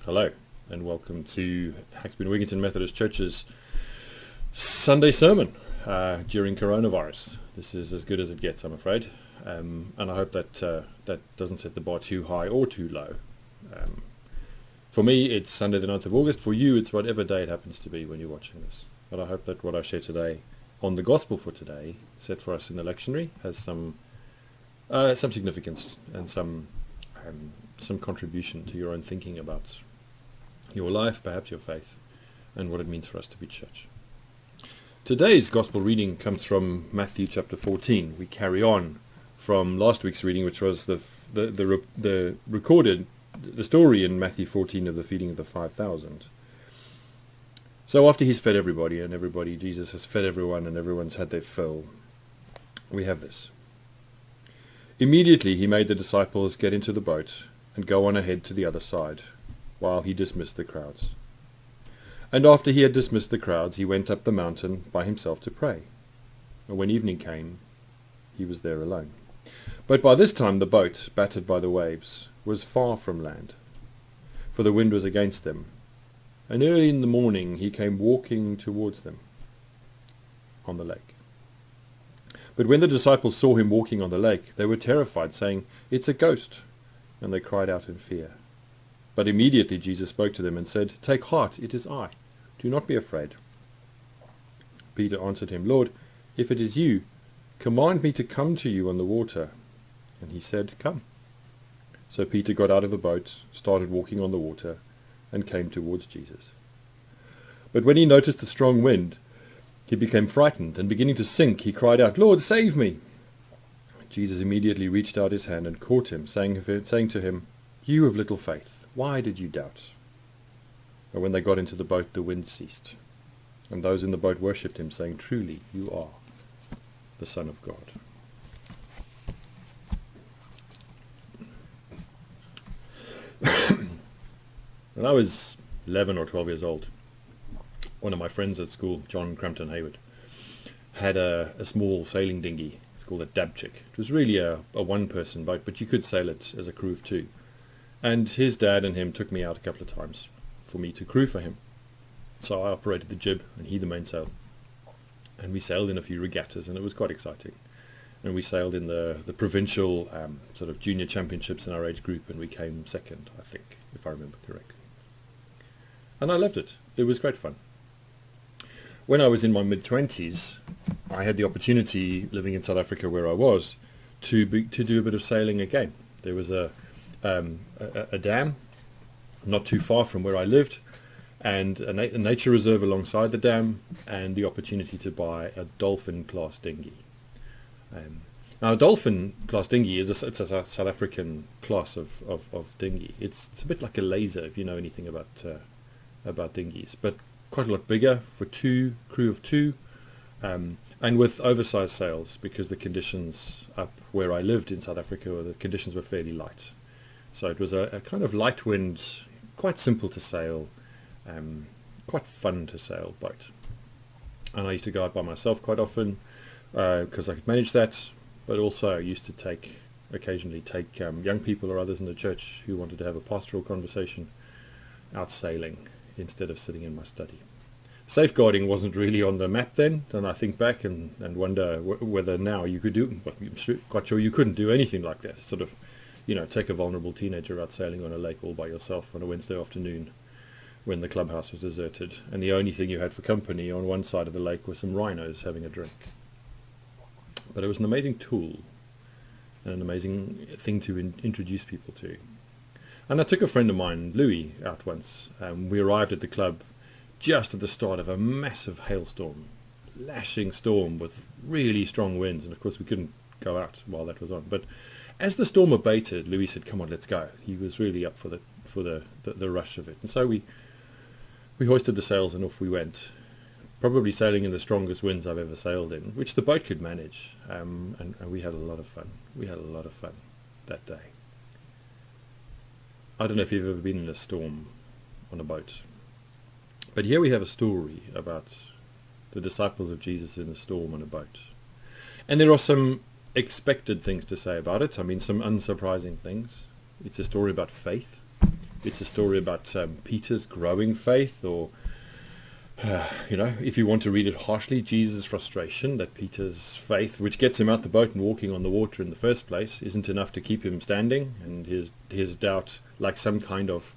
Hello, and welcome to Haxby and Wigginton Methodist Church's Sunday sermon during coronavirus. This is as good as it gets, I'm afraid, and I hope that that doesn't set the bar too high or too low. For me, it's Sunday the 9th of August. For you, it's whatever day it happens to be when you're watching this. But I hope that what I share today on the Gospel for today, set for us in the lectionary, has some significance and some contribution to your own thinking about your life, perhaps your faith, and what it means for us to be church. Today's Gospel reading comes from Matthew chapter 14. We carry on from last week's reading, which was the story in Matthew 14 of the feeding of the 5,000. So after he's fed everybody, Jesus has fed everyone, and everyone's had their fill, we have this. Immediately he made the disciples get into the boat and go on ahead to the other side, while he dismissed the crowds. And after he had dismissed the crowds, he went up the mountain by himself to pray. And when evening came, he was there alone. But by this time the boat, battered by the waves, was far from land, for the wind was against them. And early in the morning he came walking towards them on the lake. But when the disciples saw him walking on the lake, they were terrified, saying, "It's a ghost," and they cried out in fear. But immediately Jesus spoke to them and said, "Take heart, it is I. Do not be afraid." Peter answered him, "Lord, if it is you, command me to come to you on the water." And he said, "Come." So Peter got out of the boat, started walking on the water, and came towards Jesus. But when he noticed the strong wind, he became frightened, and beginning to sink, he cried out, "Lord, save me!" Jesus immediately reached out his hand and caught him, saying to him, "You of little faith, why did you doubt?" And when they got into the boat, the wind ceased, and those in the boat worshipped him, saying, "Truly, you are the Son of God." When I was 11 or 12 years old, one of my friends at school, John Crampton Hayward, had a small sailing dinghy. It's called a Dabchick. It was really a one-person boat, but you could sail it as a crew of two. And his dad and him took me out a couple of times for me to crew for him. So I operated the jib and he the mainsail. And we sailed in a few regattas, and it was quite exciting. And we sailed in the provincial sort of junior championships in our age group, and we came second, I think, if I remember correctly. And I loved it. It was great fun. When I was in my mid-20s, I had the opportunity, living in South Africa where I was, to do a bit of sailing again. There was a dam not too far from where I lived, and a nature reserve alongside the dam, and the opportunity to buy a Dolphin class dinghy. Now a Dolphin class dinghy it's a South African class of dinghy. It's a bit like a laser, if you know anything about dinghies, but quite a lot bigger for crew of two, and with oversized sails, because the conditions up where I lived in South Africa, the conditions were fairly light. So it was a kind of light wind, quite simple to sail, quite fun to sail boat. And I used to go out by myself quite often because I could manage that, but also I used to occasionally take young people or others in the church who wanted to have a pastoral conversation out sailing instead of sitting in my study. Safeguarding wasn't really on the map then, and I think back and wonder whether now you could do, well, I'm quite sure you couldn't do anything like that, sort of, take a vulnerable teenager out sailing on a lake all by yourself on a Wednesday afternoon when the clubhouse was deserted, and the only thing you had for company on one side of the lake were some rhinos having a drink. But it was an amazing tool and an amazing thing to introduce people to. And I took a friend of mine, Louis, out once. We arrived at the club just at the start of a massive hailstorm, lashing storm with really strong winds, and of course we couldn't go out while that was on. But as the storm abated, Louis said, "Come on, let's go." He was really up for the rush of it, and so we hoisted the sails and off we went, probably sailing in the strongest winds I've ever sailed in, which the boat could manage, and we had a lot of fun. We had a lot of fun that day. I don't know if you've ever been in a storm on a boat, but here we have a story about the disciples of Jesus in a storm on a boat. And there are some expected things to say about it. I mean, some unsurprising things. It's a story about faith. It's a story about Peter's growing faith, or if you want to read it harshly, Jesus' frustration that Peter's faith, which gets him out the boat and walking on the water in the first place, isn't enough to keep him standing, and his doubt, like some kind of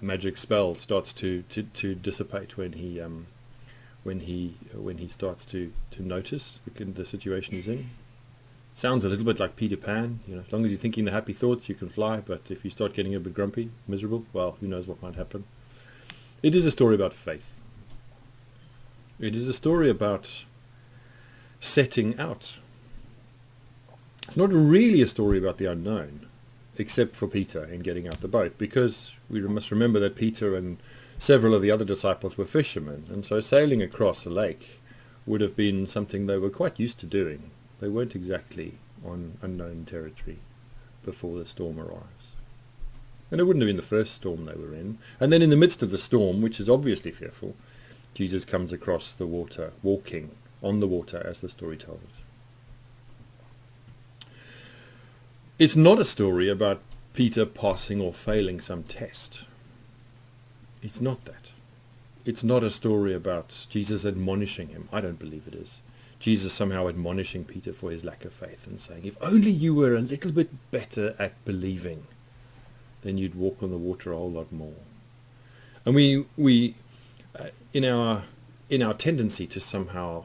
magic spell, starts to dissipate when he starts to notice the situation he's in. Sounds a little bit like Peter Pan. As long as you're thinking the happy thoughts, you can fly. But if you start getting a bit grumpy, miserable, well, who knows what might happen. It is a story about faith. It is a story about setting out. It's not really a story about the unknown, except for Peter in getting out the boat, because we must remember that Peter and several of the other disciples were fishermen, and so sailing across a lake would have been something they were quite used to doing. They weren't exactly on unknown territory before the storm arrives. And it wouldn't have been the first storm they were in. And then in the midst of the storm, which is obviously fearful, Jesus comes across the water, walking on the water, as the story tells it. It's not a story about Peter passing or failing some test. It's not that. It's not a story about Jesus admonishing him. I don't believe it is. Jesus somehow admonishing Peter for his lack of faith and saying, if only you were a little bit better at believing, then you'd walk on the water a whole lot more. And we in our tendency to somehow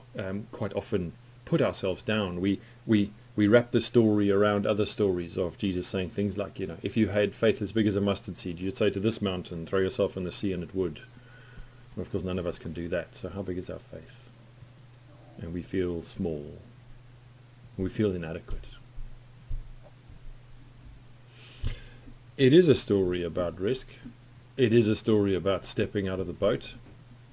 quite often put ourselves down, we wrap the story around other stories of Jesus saying things like, if you had faith as big as a mustard seed, you'd say to this mountain, throw yourself in the sea, and it would. Well, of course, none of us can do that. So how big is our faith? And we feel small. We feel inadequate. It is a story about risk. It is a story about stepping out of the boat.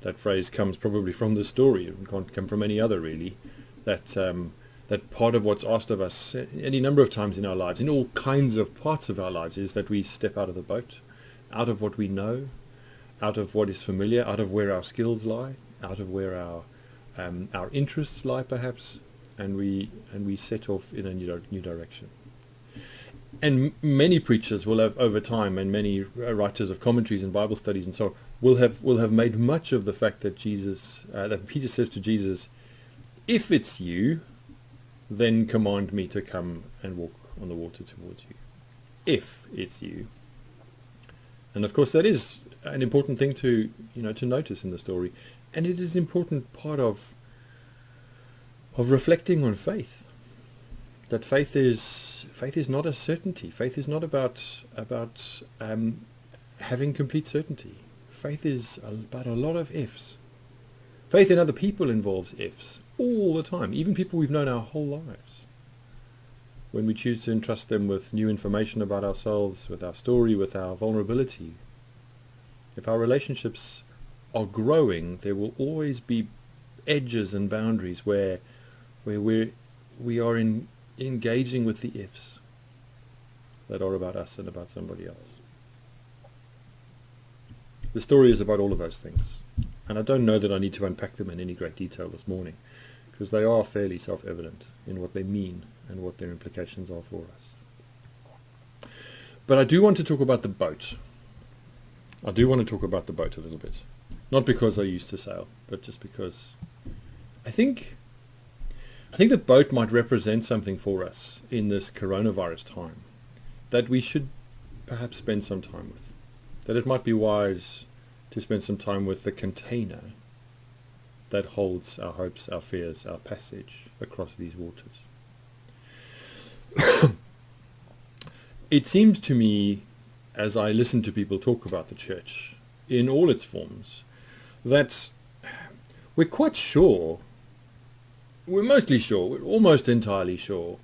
That phrase comes probably from the story. It can't come from any other, really. That part of what's asked of us any number of times in our lives, in all kinds of parts of our lives, is that we step out of the boat, out of what we know, out of what is familiar, out of where our skills lie, out of where our interests lie, perhaps, and we set off in a new direction. And many preachers will have, over time, and many writers of commentaries and Bible studies and so on, will have made much of the fact that that Peter says to Jesus, "If it's you, then command me to come and walk on the water towards you." If it's you. And of course that is an important thing to notice in the story. And it is an important part of reflecting on faith. That faith is not a certainty. Faith is not about having complete certainty. Faith is about a lot of ifs. Faith in other people involves ifs all the time, even people we've known our whole lives. When we choose to entrust them with new information about ourselves, with our story, with our vulnerability, if our relationships are growing, there will always be edges and boundaries where we are engaging with the ifs that are about us and about somebody else. The story is about all of those things, and I don't know that I need to unpack them in any great detail this morning, because they are fairly self-evident in what they mean and what their implications are for us. But I do want to talk about the boat. I do want to talk about the boat a little bit. Not because I used to sail, but just because I think the boat might represent something for us in this coronavirus time that we should perhaps spend some time with. That it might be wise to spend some time with the container that holds our hopes, our fears, our passage across these waters. It seems to me, as I listen to people talk about the church in all its forms, that we're mostly sure, we're almost entirely sure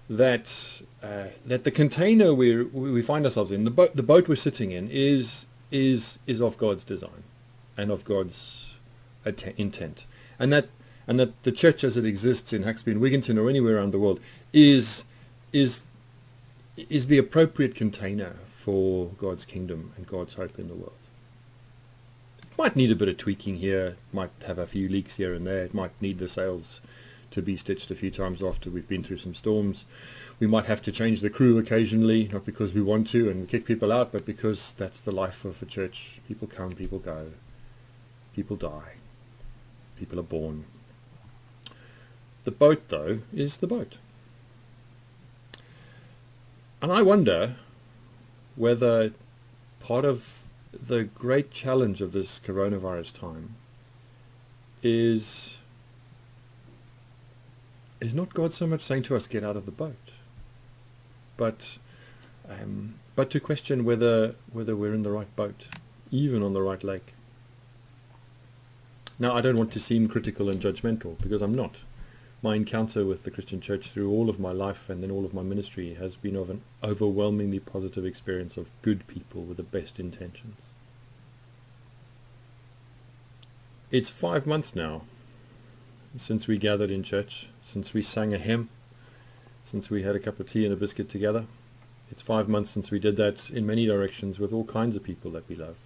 that the container we find ourselves in, the boat we're sitting in, is of God's design and of God's intent, and that the church as it exists in Haxby and Wigginton or anywhere around the world is the appropriate container for God's kingdom and God's hope in the world. It might need a bit of tweaking here, it might have a few leaks here and there, it might need the sails to be stitched a few times after we've been through some storms. We might have to change the crew occasionally, not because we want to and kick people out, but because that's the life of a church. People come, people go, people die, people are born. The boat, though, is the boat. And I wonder whether part of the great challenge of this coronavirus time is not God so much saying to us, get out of the boat, but to question whether we're in the right boat, even on the right lake. Now, I don't want to seem critical and judgmental, because I'm not. My encounter with the Christian church through all of my life and then all of my ministry has been of an overwhelmingly positive experience of good people with the best intentions. It's 5 months now since we gathered in church, since we sang a hymn, since we had a cup of tea and a biscuit together. It's 5 months since we did that in many directions with all kinds of people that we love.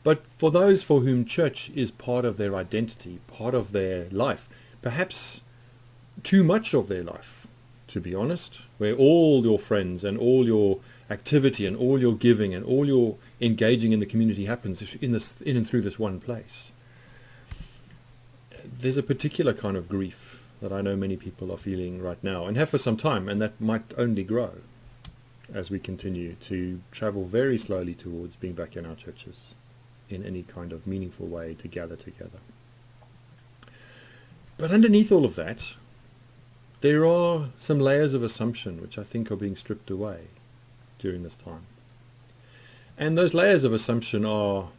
But for those for whom church is part of their identity, part of their life, perhaps too much of their life, to be honest, where all your friends and all your activity and all your giving and all your engaging in the community happens in and through this one place. There's a particular kind of grief that I know many people are feeling right now and have for some time, and that might only grow as we continue to travel very slowly towards being back in our churches in any kind of meaningful way to gather together. But underneath all of that, there are some layers of assumption which I think are being stripped away during this time. And those layers of assumption are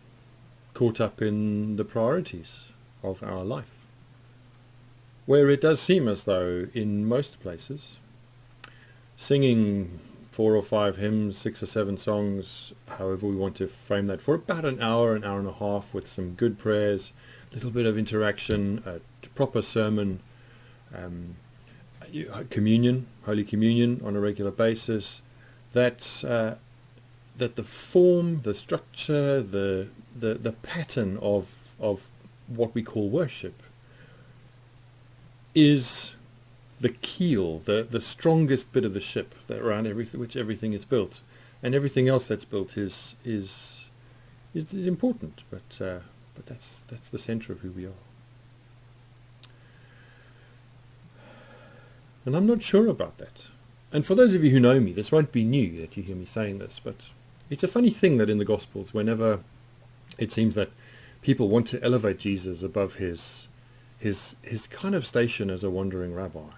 caught up in the priorities of our life, where it does seem as though in most places singing 4 or 5 hymns, 6 or 7 songs, however we want to frame that, for about an hour and a half with some good prayers, a little bit of interaction, a proper sermon, communion, Holy Communion on a regular basis, that the form, the structure, the pattern of what we call worship is the keel, the strongest bit of the ship that around which everything is built, and everything else that's built is important, but that's the center of who we are. And I'm not sure about that. And for those of you who know me, this won't be new that you hear me saying this, but it's a funny thing that in the Gospels, whenever it seems that people want to elevate Jesus above his kind of station as a wandering rabbi,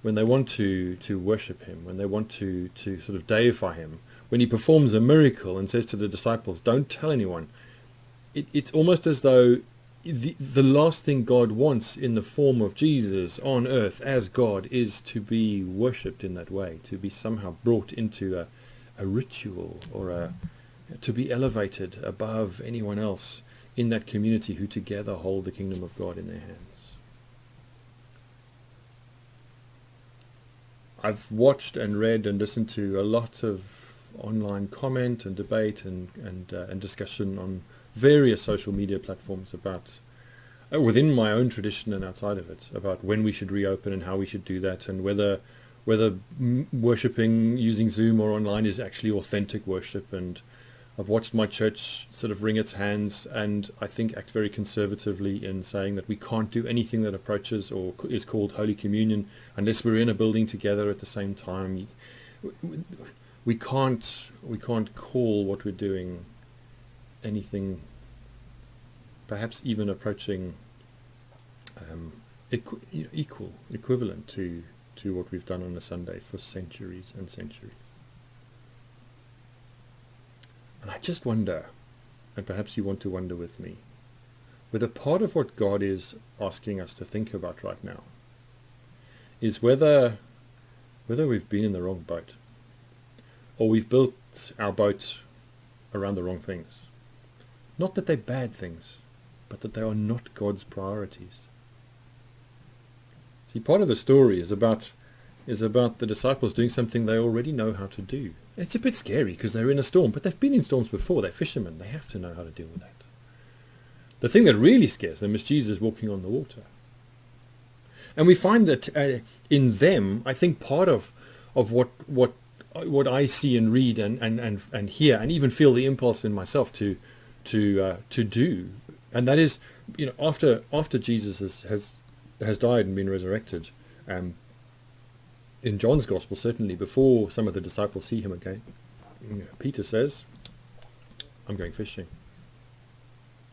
when they want to worship him, when they want to sort of deify him, when he performs a miracle and says to the disciples, don't tell anyone, it's almost as though the last thing God wants in the form of Jesus on earth as God is to be worshipped in that way, to be somehow brought into a ritual, or to be elevated above anyone else in that community who together hold the kingdom of God in their hands. I've watched and read and listened to a lot of online comment and debate and discussion on various social media platforms about, within my own tradition and outside of it, about when we should reopen and how we should do that, and whether worshipping using Zoom or online is actually authentic worship. And I've watched my church sort of wring its hands and I think act very conservatively in saying that we can't do anything that approaches or is called Holy Communion unless we're in a building together at the same time. We can't call what we're doing anything perhaps even approaching equivalent to what we've done on a Sunday for centuries and centuries. And I just wonder, and perhaps you want to wonder with me, whether part of what God is asking us to think about right now is whether we've been in the wrong boat, or we've built our boat around the wrong things. Not that they're bad things, but that they are not God's priorities. See, part of the story is about the disciples doing something they already know how to do. It's a bit scary because they're in a storm, but they've been in storms before. They're fishermen. They have to know how to deal with that. The thing that really scares them is Jesus walking on the water. And we find that in them, I think part of what I see and read and hear and even feel the impulse in myself to do, and that is, after Jesus has died and been resurrected, in John's Gospel, certainly before some of the disciples see him again, Peter says, "I'm going fishing.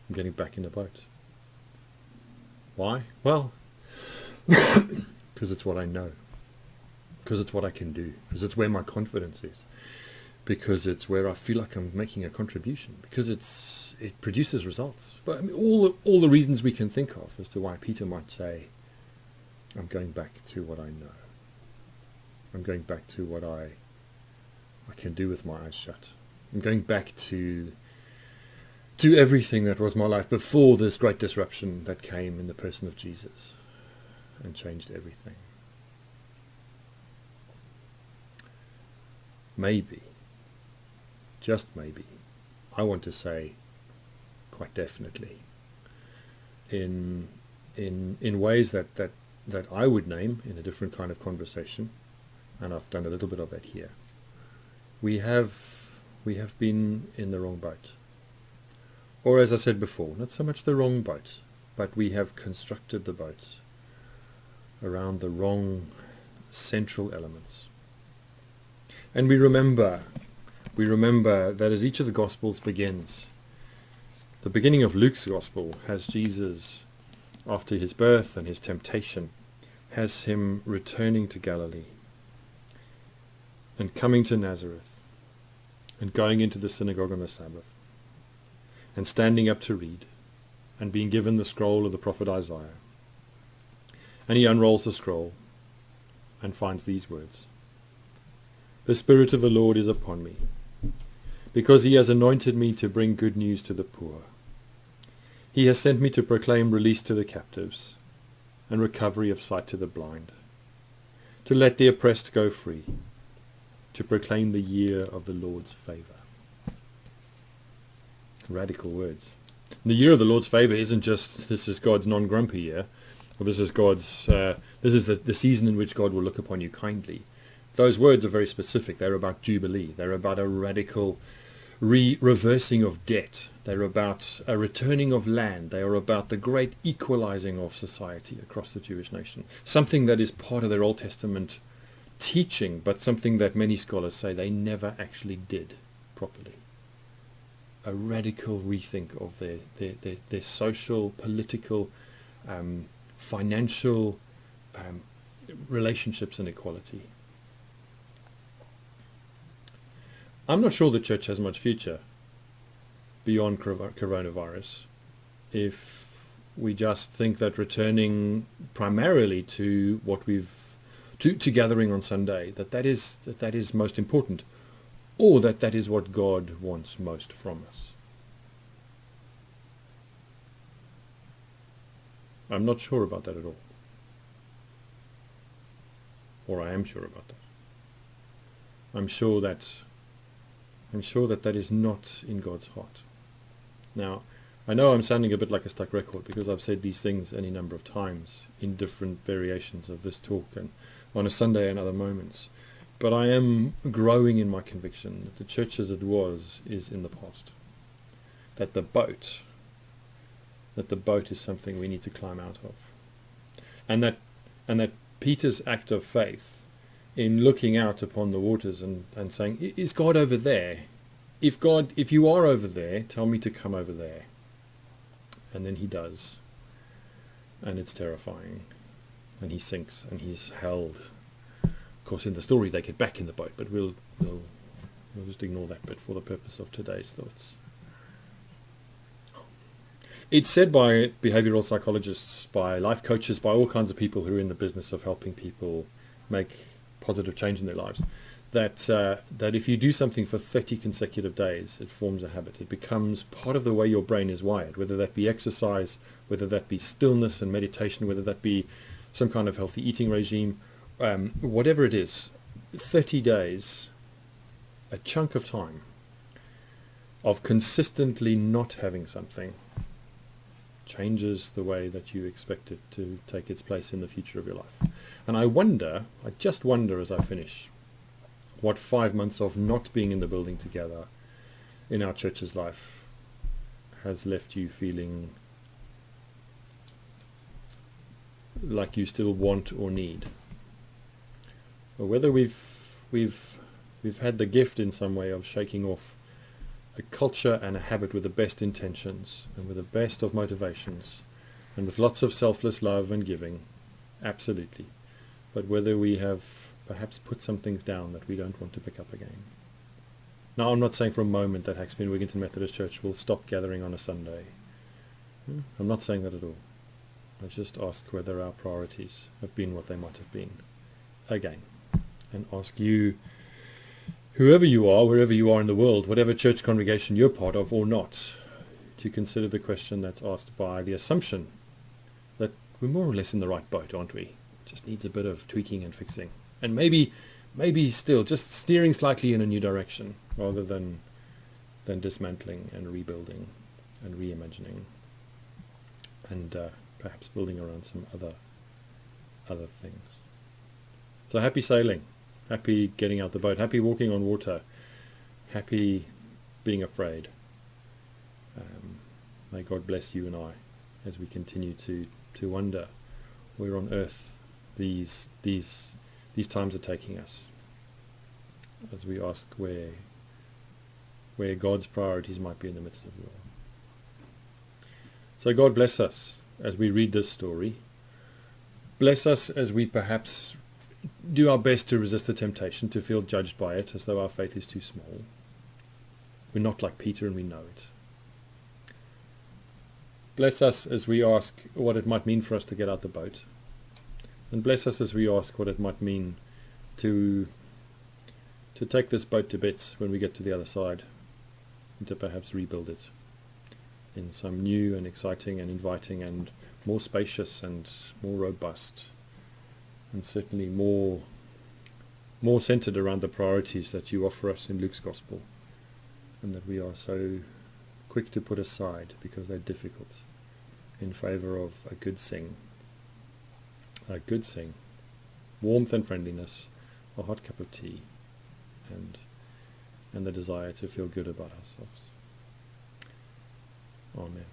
I'm getting back in the boat." Why? Well, because it's what I know. Because it's what I can do. Because it's where my confidence is. Because it's where I feel like I'm making a contribution. Because it produces results. But I mean, all the reasons we can think of as to why Peter might say, "I'm going back to what I know. I'm going back to what I can do with my eyes shut. I'm going back to everything that was my life before this great disruption that came in the person of Jesus and changed everything." Maybe, just maybe, I want to say quite definitely, in ways that I would name in a different kind of conversation, and I've done a little bit of that here, we have been in the wrong boat. Or, as I said before, not so much the wrong boat, but we have constructed the boat around the wrong central elements. And we remember that as each of the Gospels begins, the beginning of Luke's Gospel has Jesus, after his birth and his temptation, has him returning to Galilee and coming to Nazareth and going into the synagogue on the Sabbath and standing up to read and being given the scroll of the prophet Isaiah. And he unrolls the scroll and finds these words: "The Spirit of the Lord is upon me, because he has anointed me to bring good news to the poor. He has sent me to proclaim release to the captives and recovery of sight to the blind, to let the oppressed go free, to proclaim the year of the Lord's favour." Radical words. The year of the Lord's favour isn't just this is God's non-grumpy year, or this is the season in which God will look upon you kindly. Those words are very specific. They're about Jubilee. They're about a radical reversing of debt. They're about a returning of land. They are about the great equalizing of society across the Jewish nation. Something that is part of their Old Testament teaching, but something that many scholars say they never actually did properly. A radical rethink of their social, political, financial relationships and equality. I'm not sure the church has much future beyond coronavirus if we just think that returning primarily to what to gathering on Sunday, that is most important, or that is what God wants most from us. I'm not sure about that at all. Or I am sure about that. I'm sure that is not in God's heart. Now, I know I'm sounding a bit like a stuck record because I've said these things any number of times in different variations of this talk and on a Sunday and other moments. But I am growing in my conviction that the church as it was is in the past. That the boat is something we need to climb out of. And that Peter's act of faith in looking out upon the waters and saying, "Is God over there? If you are over there, tell me to come over there." And then he does. And it's terrifying. And he sinks and he's held. Of course, in the story they get back in the boat, but we'll just ignore that bit for the purpose of today's thoughts. It's said by behavioral psychologists, by life coaches, by all kinds of people who are in the business of helping people make positive change in their lives, that if you do something for 30 consecutive days, it forms a habit. It becomes part of the way your brain is wired, whether that be exercise, whether that be stillness and meditation, whether that be some kind of healthy eating regime, whatever it is. 30 days, a chunk of time of consistently not having something, changes the way that you expect it to take its place in the future of your life. And I just wonder as I finish, what 5 months of not being in the building together in our church's life has left you feeling like you still want or need, or whether we've had the gift in some way of shaking off a culture and a habit with the best intentions and with the best of motivations and with lots of selfless love and giving, absolutely, but whether we have perhaps put some things down that we don't want to pick up again. Now, I'm not saying for a moment that Hawksby and Wigginton Methodist Church will stop gathering on a Sunday. I'm not saying that at all. I just ask whether our priorities have been what they might have been again, and ask you, whoever you are, wherever you are in the world, whatever church congregation you're part of or not, to consider the question that's asked by the assumption that we're more or less in the right boat, aren't we? Just needs a bit of tweaking and fixing, and maybe still just steering slightly in a new direction rather than dismantling and rebuilding and reimagining and perhaps building around some other things. So happy sailing, happy getting out the boat, happy walking on water, happy being afraid. May God bless you and I as we continue to wonder where on earth these times are taking us, as we ask where God's priorities might be in the midst of it all. So God bless us as we read this story. Bless us as we perhaps do our best to resist the temptation to feel judged by it, as though our faith is too small. We're not like Peter and we know it. Bless us as we ask what it might mean for us to get out the boat. And bless us as we ask what it might mean to take this boat to bits when we get to the other side, and to perhaps rebuild it in some new and exciting and inviting and more spacious and more robust, and certainly more centered around the priorities that you offer us in Luke's Gospel, and that we are so quick to put aside because they're difficult, in favor of a good sing, warmth and friendliness, a hot cup of tea, and the desire to feel good about ourselves. Amen.